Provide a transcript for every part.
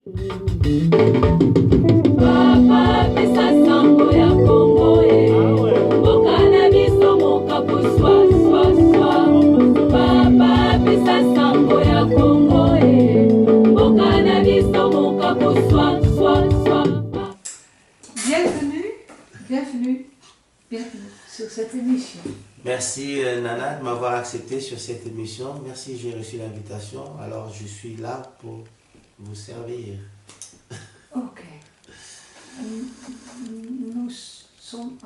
Papa pesa sango ya Congo mboka na biso mokapo swa Papa pesa sango ya Congo mboka na biso mokapo swa. Bienvenue sur cette émission. Merci Nana de m'avoir accepté sur cette émission. Merci, j'ai reçu l'invitation. Alors je suis là pour vous servir. Ok. Nous sommes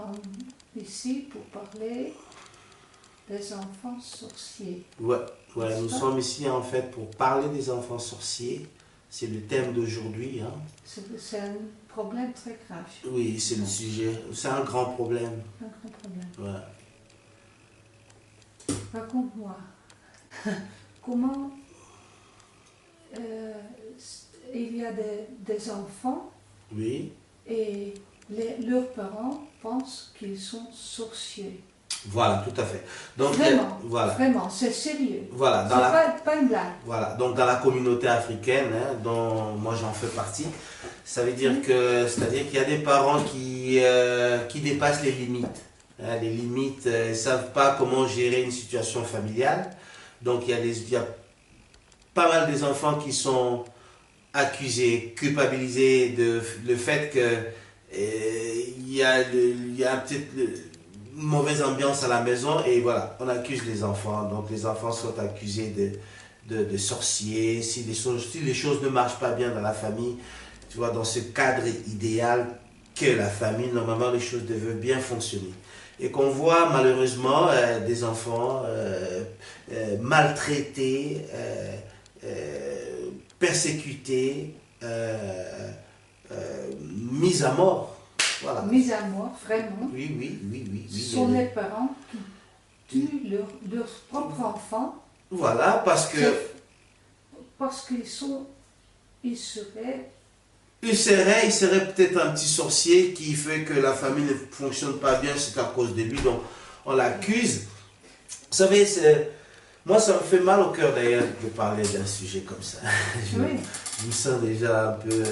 ici pour parler des enfants sorciers. Ouais, nous sommes ici en fait pour parler des enfants sorciers. C'est le thème d'aujourd'hui. Hein. C'est un problème très grave. Oui, c'est le sujet. C'est un grand problème. Un grand problème. Ouais. Raconte-moi, comment il y a des enfants Oui. et leurs parents pensent qu'ils sont sorciers. Voilà, tout à fait. Donc, voilà. Vraiment, c'est sérieux. Voilà, c'est pas une blague. Voilà, donc dans la communauté africaine, hein, dont moi j'en fais partie, ça veut dire c'est-à-dire qu'il y a des parents qui dépassent les limites. Hein, les limites, ils ne savent pas comment gérer une situation familiale. Donc il y a pas mal des enfants qui sont accusés, culpabilisés de le fait qu'il y a peut-être une mauvaise ambiance à la maison et voilà, on accuse les enfants. Donc les enfants sont accusés de sorciers. Si les choses ne marchent pas bien dans la famille, tu vois, dans ce cadre idéal que la famille, normalement les choses devaient bien fonctionner. Et qu'on voit malheureusement des enfants maltraités, persécutés, mis à mort. Voilà. Mis à mort, vraiment. Oui. Ce sont les parents qui tuent leurs propres enfants. Voilà, parce qu'ils seraient... Il serait peut-être un petit sorcier qui fait que la famille ne fonctionne pas bien, c'est à cause de lui, donc on l'accuse. Vous savez, moi ça me fait mal au cœur d'ailleurs de parler d'un sujet comme ça. Je me sens déjà un peu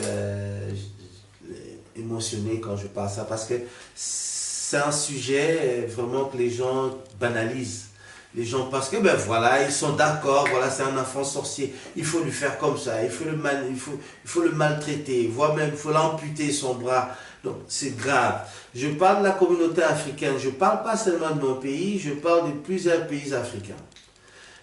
émotionné quand je parle ça, parce que c'est un sujet vraiment que les gens banalisent. Les gens, parce que ben voilà, ils sont d'accord, voilà, c'est un enfant sorcier, il faut lui faire comme ça, il faut le maltraiter, voire même il faut l'amputer son bras. Donc c'est grave. Je parle de la communauté africaine, je ne parle pas seulement de mon pays, je parle de plusieurs pays africains.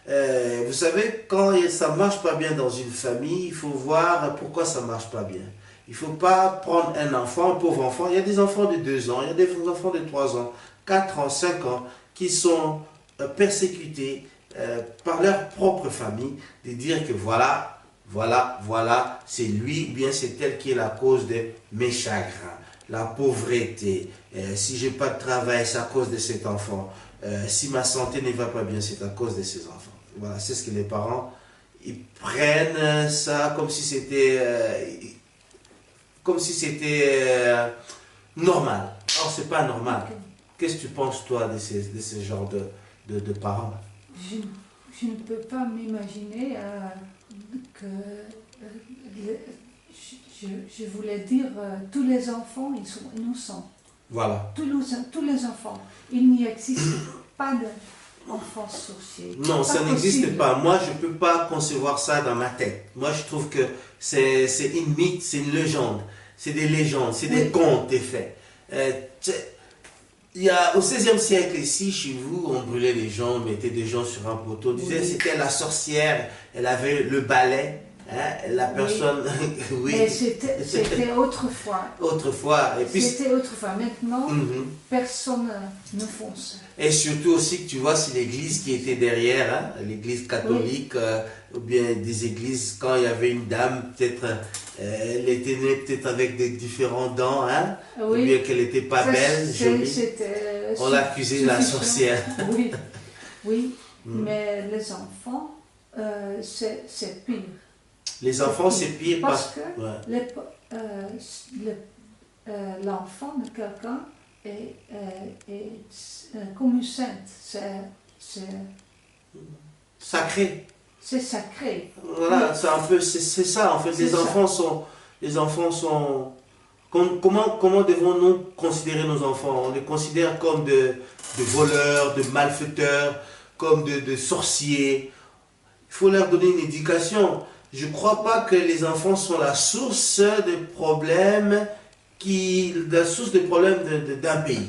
Vous savez, quand ça ne marche pas bien dans une famille, il faut voir pourquoi ça ne marche pas bien. Il ne faut pas prendre un enfant, un pauvre enfant, il y a des enfants de 2 ans, il y a des enfants de 3 ans, 4 ans, 5 ans, qui sont persécutés par leur propre famille, de dire que voilà, c'est lui ou bien c'est elle qui est la cause de mes chagrins, la pauvreté, si j'ai pas de travail, c'est à cause de cet enfant, si ma santé ne va pas bien, c'est à cause de ces enfants. Voilà, c'est ce que les parents, ils prennent ça comme si normal. Or, c'est pas normal. Okay. Qu'est-ce que tu penses, toi, de ce genre de parents? Je ne peux pas m'imaginer que... je voulais dire, tous les enfants, ils sont innocents. Voilà. Tous les enfants. Il n'y existe pas d'enfants sorciers. Non, ça n'existe pas. Moi, je ne peux pas concevoir ça dans ma tête. Moi, je trouve que c'est une mythe, c'est une légende. C'est des légendes, c'est des contes, des faits. Il y a, au XVIe siècle, ici, chez vous, on brûlait les gens, on mettait des gens sur un poteau. On disait c'était la sorcière, elle avait le balai. Hein, la personne, oui. Mais c'était autrefois. Autrefois. C'était autrefois. Maintenant, personne ne fonce ça. Et surtout aussi que tu vois, c'est l'église qui était derrière, hein, l'église catholique, ou bien des églises, quand il y avait une dame, peut-être, elle était née peut-être avec des différents dents, hein, ou bien qu'elle n'était pas belle, jolie. On l'accusait de la sorcière. Oui, mais les enfants, c'est pire. Les enfants, c'est pire parce que l'enfant de quelqu'un est comme une sainte. C'est sacré. C'est sacré. Voilà, c'est un peu, c'est ça en fait. C'est Les enfants sont. Comment devons-nous considérer nos enfants? On les considère comme de voleurs, de malfaiteurs, comme de sorciers. Il faut leur donner une éducation. Je ne crois pas que les enfants sont la source des problèmes d'un pays.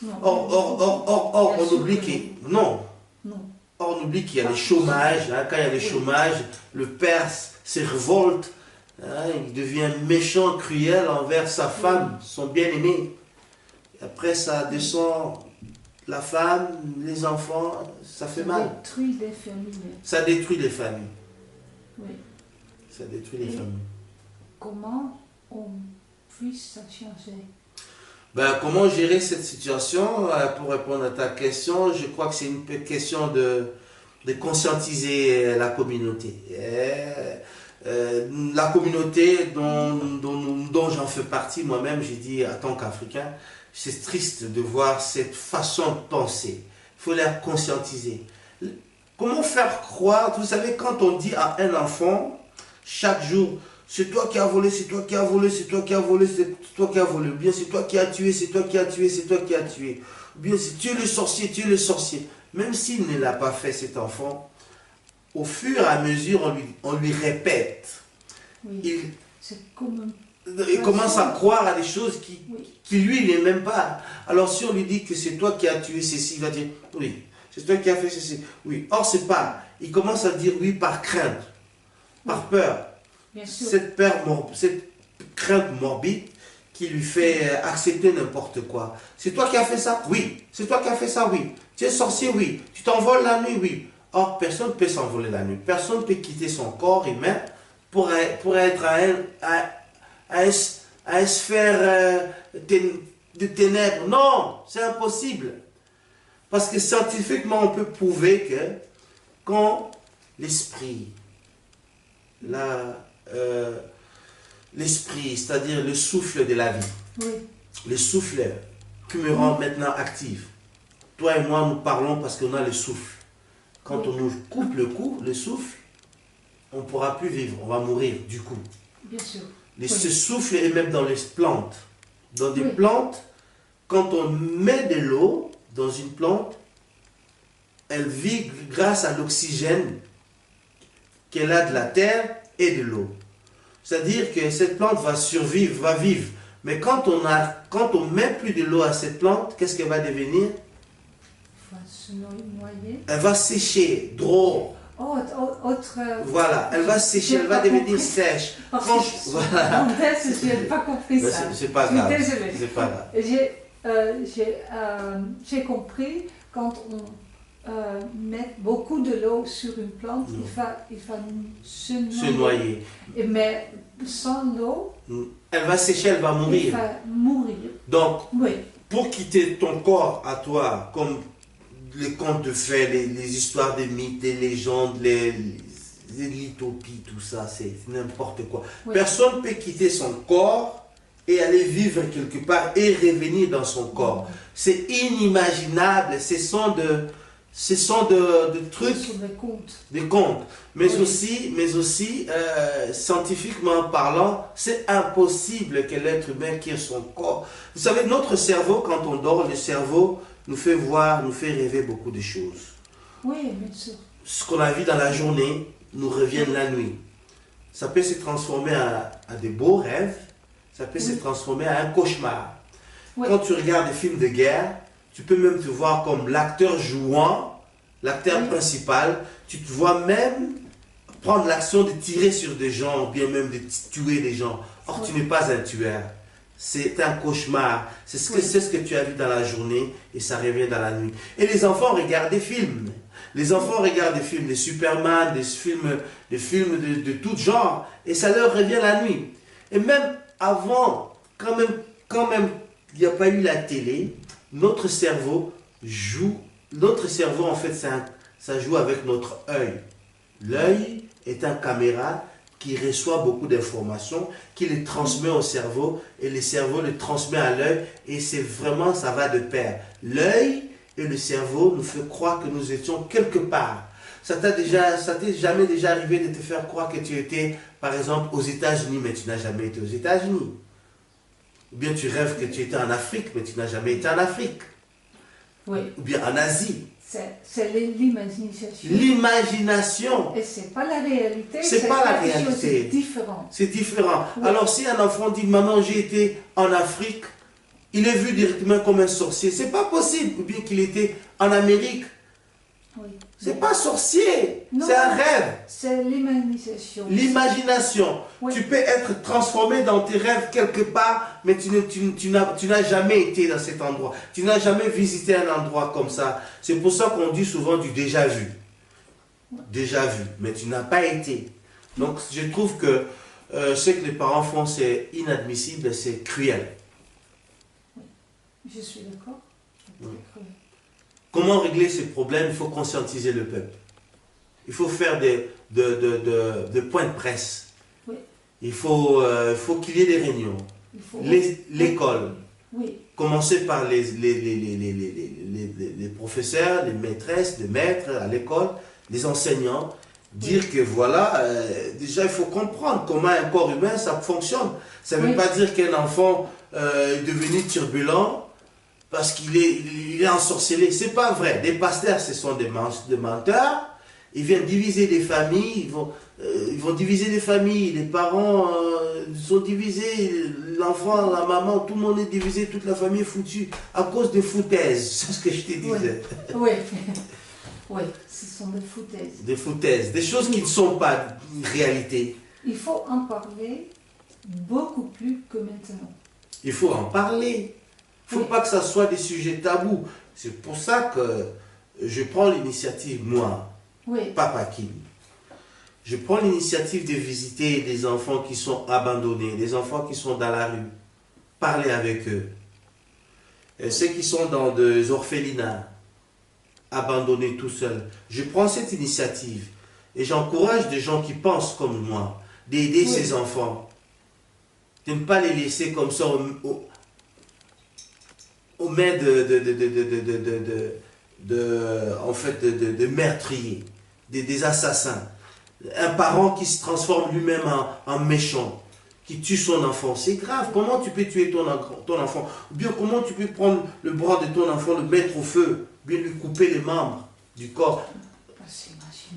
Non. Or, on oublie non. Non. Or, on oublie qu'il y a le chômage. Hein. Quand il y a le chômage, le père se révolte. Hein, il devient méchant, cruel envers sa femme, son bien-aimé. Après, ça descend la femme, les enfants, ça fait mal. Ça détruit les familles. Ça détruit les familles. Oui. Ça détruit les familles. Comment on puisse ça changer? Ben, comment gérer cette situation? Pour répondre à ta question, je crois que c'est une question de conscientiser la communauté. La communauté dont j'en fais partie, moi-même, j'ai dit en tant qu'Africain, c'est triste de voir cette façon de penser. Il faut les conscientiser. Comment faire croire, vous savez, quand on dit à un enfant, chaque jour, c'est toi qui as volé, c'est toi qui as volé, c'est toi qui as volé, c'est toi qui as volé, ou bien c'est toi qui as tué, c'est toi qui as tué, c'est toi qui as tué, ou bien c'est tu es le sorcier, tu es le sorcier. Même s'il ne l'a pas fait, cet enfant, au fur et à mesure, on lui répète. Oui. Il commence à croire à des choses qui lui, il n'est même pas. Alors si on lui dit que c'est toi qui as tué ceci, il va dire oui, c'est toi qui as fait ceci. Oui. Or, c'est pas. Il commence à dire oui par crainte, par peur. Bien sûr. Cette crainte morbide qui lui fait accepter n'importe quoi. C'est toi qui as fait ça? Oui. C'est toi qui as fait ça? Oui. Tu es sorcier? Oui. Tu t'envoles la nuit? Oui. Or, personne ne peut s'envoler la nuit. Personne ne peut quitter son corps humain pour être à une sphère de ténèbres. Non, c'est impossible. Parce que scientifiquement, on peut prouver que quand l'esprit, c'est-à-dire le souffle de la vie, Oui. le souffle qui me rend maintenant active. Toi et moi, nous parlons parce qu'on a le souffle. Quand on nous coupe le souffle, on ne pourra plus vivre, on va mourir du coup. Bien sûr. Ce souffle est même dans les plantes. Dans des plantes, quand on met de l'eau dans une plante, elle vit grâce à l'oxygène qu'elle a de la terre et de l'eau. C'est-à-dire que cette plante va survivre, va vivre. Mais quand on met plus de l'eau à cette plante, qu'est-ce qu'elle va devenir? Il va se noyer. Elle va sécher, drôle. Voilà, elle va sécher, elle va devenir sèche. Voilà. Je n'ai pas compris ça. C'est pas grave. Je suis désolée. C'est pas grave. J'ai compris quand on met beaucoup de l'eau sur une plante, il va se noyer. Mais sans l'eau, elle va sécher, elle va mourir. Elle va mourir. Donc, pour quitter ton corps à toi, comme les contes de fées, les histoires des mythes, les légendes, les l'utopie, tout ça, c'est n'importe quoi. Personne ne peut quitter son corps et aller vivre quelque part et revenir dans son corps. C'est inimaginable. Ce sont de trucs, des contes. Mais aussi scientifiquement parlant, c'est impossible que l'être humain quitte son corps. Vous savez, notre cerveau, quand on dort, le cerveau nous fait voir, nous fait rêver beaucoup de choses. Oui, bien sûr. Ce qu'on a vu dans la journée nous revient la nuit. Ça peut se transformer à des beaux rêves, ça peut se transformer à un cauchemar. Quand tu regardes des films de guerre, tu peux même te voir comme l'acteur jouant, l'acteur principal, tu te vois même prendre l'action de tirer sur des gens, ou bien même de tuer des gens. Or, tu n'es pas un tueur. C'est un cauchemar. C'est ce que tu as vu dans la journée et ça revient dans la nuit. Et les enfants regardent des films. Les enfants regardent des films de Superman, des films de tout genre et ça leur revient la nuit. Et même avant, quand même il n'y a pas eu la télé, notre cerveau en fait ça joue avec notre œil. L'œil est une caméra qui reçoit beaucoup d'informations, qui les transmet au cerveau et le cerveau les transmet à l'œil et c'est vraiment, ça va de pair. L'œil et le cerveau nous fait croire que nous étions quelque part. ça t'est jamais déjà arrivé de te faire croire que tu étais, par exemple, aux États-Unis, mais tu n'as jamais été aux États-Unis. Ou bien tu rêves que tu étais en Afrique, mais tu n'as jamais été en Afrique. Oui. Ou bien en Asie. C'est l'imagination. L'imagination. Et c'est pas la réalité. C'est pas la réalité. C'est différent. C'est différent. Oui. Alors si un enfant dit, maman, j'ai été en Afrique, il est vu directement comme un sorcier. C'est pas possible. Ou bien qu'il était en Amérique. Oui. C'est pas sorcier. Non. C'est un rêve. C'est l'imagination. L'imagination. Oui. Tu peux être transformé dans tes rêves quelque part, mais tu n'as jamais été dans cet endroit. Tu n'as jamais visité un endroit comme ça. C'est pour ça qu'on dit souvent du déjà vu. Déjà vu, mais tu n'as pas été. Donc je trouve que ce que les parents font, c'est inadmissible, c'est cruel. Je suis d'accord. Oui. Comment régler ces problèmes? Il faut conscientiser le peuple. Il faut faire des points de presse. Oui. Il faut qu'il y ait des réunions. L'école. Oui. Commencer par les professeurs, les maîtresses, les maîtres à l'école, les enseignants. Dire que voilà, déjà il faut comprendre comment un corps humain ça fonctionne. Ça ne veut pas dire qu'un enfant est devenu turbulent parce qu'il est ensorcelé. C'est pas vrai. Les pasteurs, ce sont des menteurs. Ils viennent diviser des familles. Ils vont diviser des familles. Les parents sont divisés. L'enfant, la maman, tout le monde est divisé. Toute la famille est foutue à cause de foutaises. C'est ce que je te disais. Oui. Oui, ce sont des foutaises. Des foutaises. Des choses qui ne sont pas une réalité. Il faut en parler beaucoup plus que maintenant. Il faut en parler. Il ne faut pas que ça soit des sujets tabous. C'est pour ça que je prends l'initiative, moi, Papa Kim. Je prends l'initiative de visiter des enfants qui sont abandonnés, des enfants qui sont dans la rue. Parler avec eux. Et ceux qui sont dans des orphelinats, abandonnés tout seuls. Je prends cette initiative et j'encourage des gens qui pensent comme moi, d'aider ces enfants. De ne pas les laisser comme ça aux mains de meurtriers, des assassins. Un parent qui se transforme lui-même en méchant, qui tue son enfant. C'est grave. Comment tu peux tuer ton enfant? Ou bien comment tu peux prendre le bras de ton enfant, le mettre au feu, bien lui couper les membres du corps?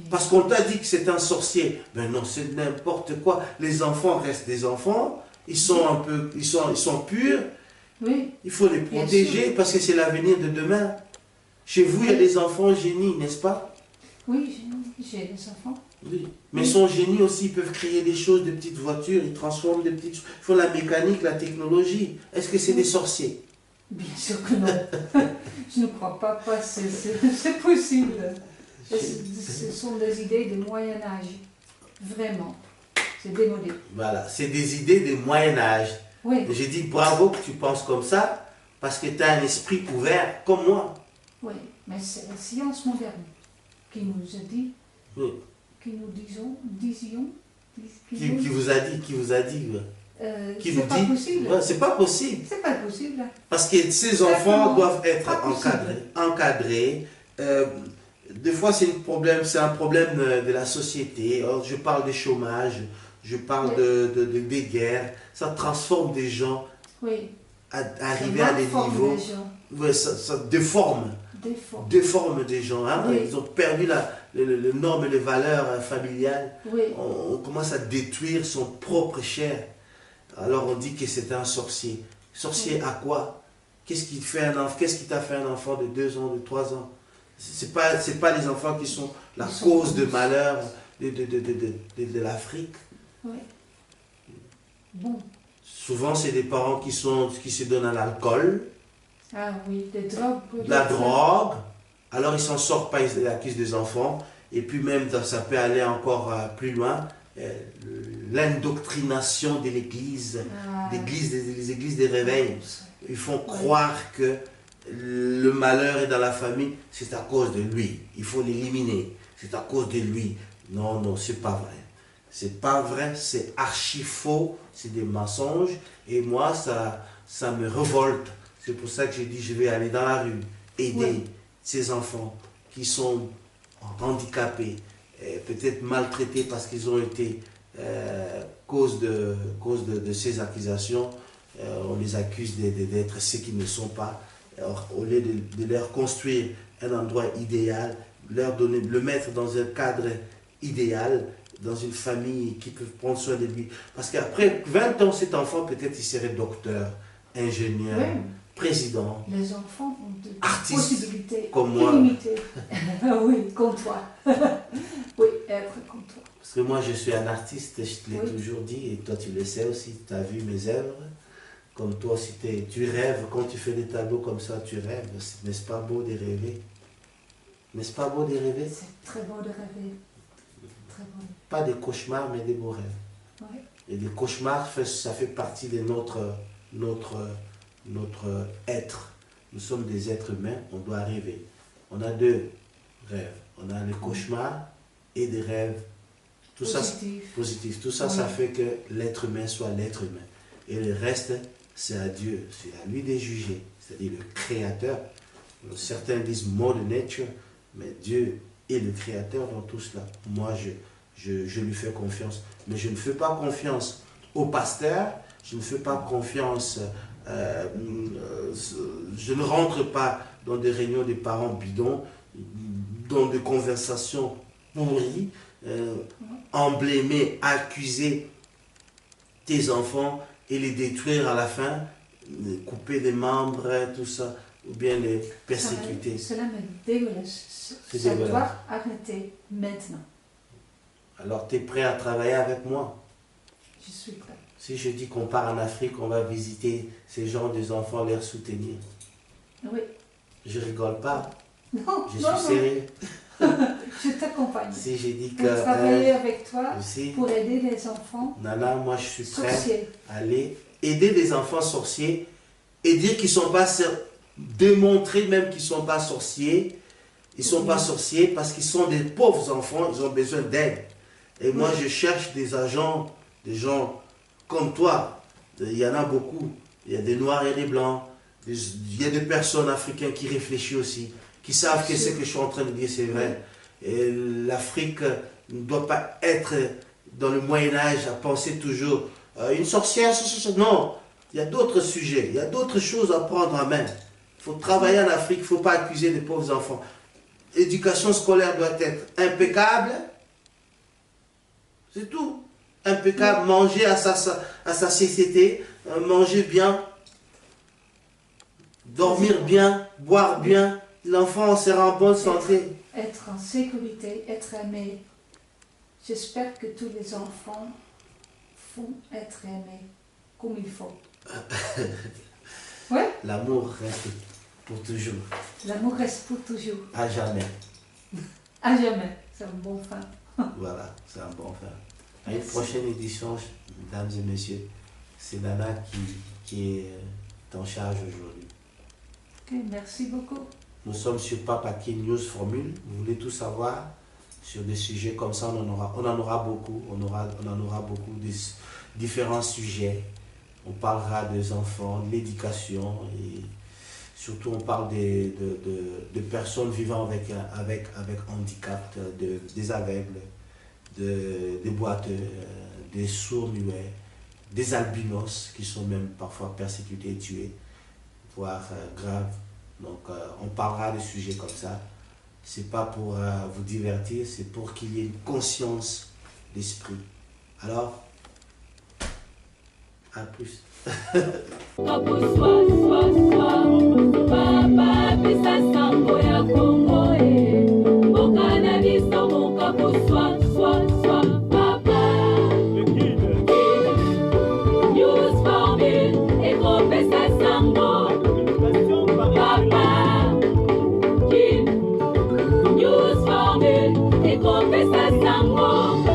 Parce qu'on t'a dit que c'est un sorcier. Ben non, c'est n'importe quoi. Les enfants restent des enfants. Ils sont purs. Oui. Il faut les protéger parce que c'est l'avenir de demain. Chez vous, il y a des enfants génies, n'est-ce pas? Oui, j'ai des enfants. Oui. Mais ils sont génies aussi, ils peuvent créer des choses, des petites voitures, ils transforment des petites choses. Ils font la mécanique, la technologie. Est-ce que c'est des sorciers? Bien sûr que non. Je ne crois pas, c'est possible. Ce sont des idées du Moyen-Âge. Vraiment. C'est démodé. Voilà, c'est des idées du Moyen-Âge. Oui. J'ai dit bravo que tu penses comme ça, parce que tu as un esprit ouvert comme moi. Oui, mais c'est la science moderne qui nous a dit, qui nous disions, qui vous a dit, qui nous c'est pas dit, possible. Ouais, c'est pas possible. C'est pas possible. Parce que ces enfants doivent être encadrés. Des fois, c'est un problème de la société. Alors, je parle du chômage, je parle des guerres. Ça transforme des gens à arriver à des niveaux. Ouais, ça déforme des gens. Hein? Ils ont perdu les normes et les valeurs familiales. On commence à détruire son propre chair. Alors on dit que c'est un sorcier. Sorcier à quoi? Qu'est-ce qui t'a fait un enfant de 2 ans, de 3 ans? C'est pas les enfants qui sont la cause de malheur de l'Afrique. Oui. Bon. Souvent, c'est des parents qui se donnent à l'alcool. Ah oui, des drogues. La drogue. Alors, ils s'en sortent pas, ils accusent des enfants. Et puis même, ça peut aller encore plus loin. L'indoctrination de l'Église, des églises des réveils. Ils font croire que le malheur est dans la famille, c'est à cause de lui. Il faut l'éliminer. C'est à cause de lui. Non, non, c'est pas vrai. C'est pas vrai, c'est archi faux, c'est des mensonges. Et moi, ça me révolte. C'est pour ça que j'ai dit, je vais aller dans la rue, aider ces enfants qui sont handicapés, peut-être maltraités parce qu'ils ont été cause de ces accusations, on les accuse d'être ce qu'ils ne sont pas. Alors, au lieu de leur construire un endroit idéal, le mettre dans un cadre idéal, dans une famille qui peut prendre soin de lui. Parce qu'après 20 ans, cet enfant, peut-être il serait docteur, ingénieur, Oui. président, Les enfants ont de artiste, possibilités comme moi. illimitées. Oui, comme toi. Oui, être comme toi. Parce que moi, je suis un artiste, je te l'ai Oui. toujours dit, et toi, tu le sais aussi, tu as vu mes œuvres. Comme toi aussi, tu rêves, quand tu fais des tableaux comme ça, tu rêves. N'est-ce pas beau de rêver? N'est-ce pas beau de rêver? C'est très beau de rêver. Très beau. Pas des cauchemars, mais des beaux rêves. Oui. Et les cauchemars, ça fait partie de notre être. Nous sommes des êtres humains, on doit rêver. On a deux rêves. On a les cauchemars et des rêves. Tout ça, positif. Tout ça, Oui. ça fait que l'être humain soit l'être humain. Et le reste, c'est à Dieu. C'est à lui de juger. C'est-à-dire le Créateur. Certains disent mode nature, mais Dieu est le Créateur dans tout cela. Moi, je lui fais confiance. Mais je ne fais pas confiance au pasteur. Je ne fais pas confiance. Je ne rentre pas dans des réunions des parents bidons, dans des conversations pourries, emblémer, accuser tes enfants et les détruire à la fin, couper des membres, tout ça, ou bien les persécuter. Cela me dégueulasse. C'est Ça dégueulasse. doit arrêter maintenant. Alors, tu es prêt à travailler avec moi? Je suis prête. Si je dis qu'on part en Afrique, on va visiter ces gens, des enfants, les soutenir. Oui. Je rigole pas. Non, Je non, suis sérieux. Je t'accompagne. Si j'ai dit Pour que... travailler avec toi, aussi, pour aider les enfants Nana, moi je suis prêt sorciers. à aller aider les enfants sorciers et dire qu'ils ne sont pas... Démontrer même qu'ils ne sont pas sorciers. Ils ne sont pas sorciers parce qu'ils sont des pauvres enfants, ils ont besoin d'aide. Et moi je cherche des agents, des gens comme toi. Il y en a beaucoup. Il y a des noirs et des blancs. Il y a des personnes africaines qui réfléchissent aussi, qui savent que ce que je suis en train de dire c'est vrai. Et l'Afrique ne doit pas être dans le Moyen-Âge à penser toujours une sorcière, non. Il y a d'autres sujets, il y a d'autres choses à prendre en main. Il faut travailler en Afrique, il ne faut pas accuser les pauvres enfants. L'éducation scolaire doit être impeccable. C'est tout. Impeccable, manger à sa société, manger bien, dormir bien, boire bien. L'enfant sera en bonne santé. Être en sécurité, être aimé. J'espère que tous les enfants vont être aimés comme il faut. Ouais. L'amour reste pour toujours. L'amour reste pour toujours. À jamais. À jamais. C'est un bon fin. Voilà, c'est un bon fin. À une prochaine édition, mesdames et messieurs, c'est Nana qui est en charge aujourd'hui. Ok, merci beaucoup. Nous sommes sur Papaki News Formule. Vous voulez tout savoir sur des sujets comme ça, on en aura beaucoup. On en aura beaucoup de différents sujets. On parlera des enfants, de l'éducation et surtout on parle de personnes vivant avec handicap, des aveugles, des boiteux, des sourds-muets, des albinos qui sont même parfois persécutés et tués, voire graves. Donc on parlera de sujets comme ça. C'est pas pour vous divertir, c'est pour qu'il y ait une conscience d'esprit. Alors, à plus. Papa, pisa sango yako.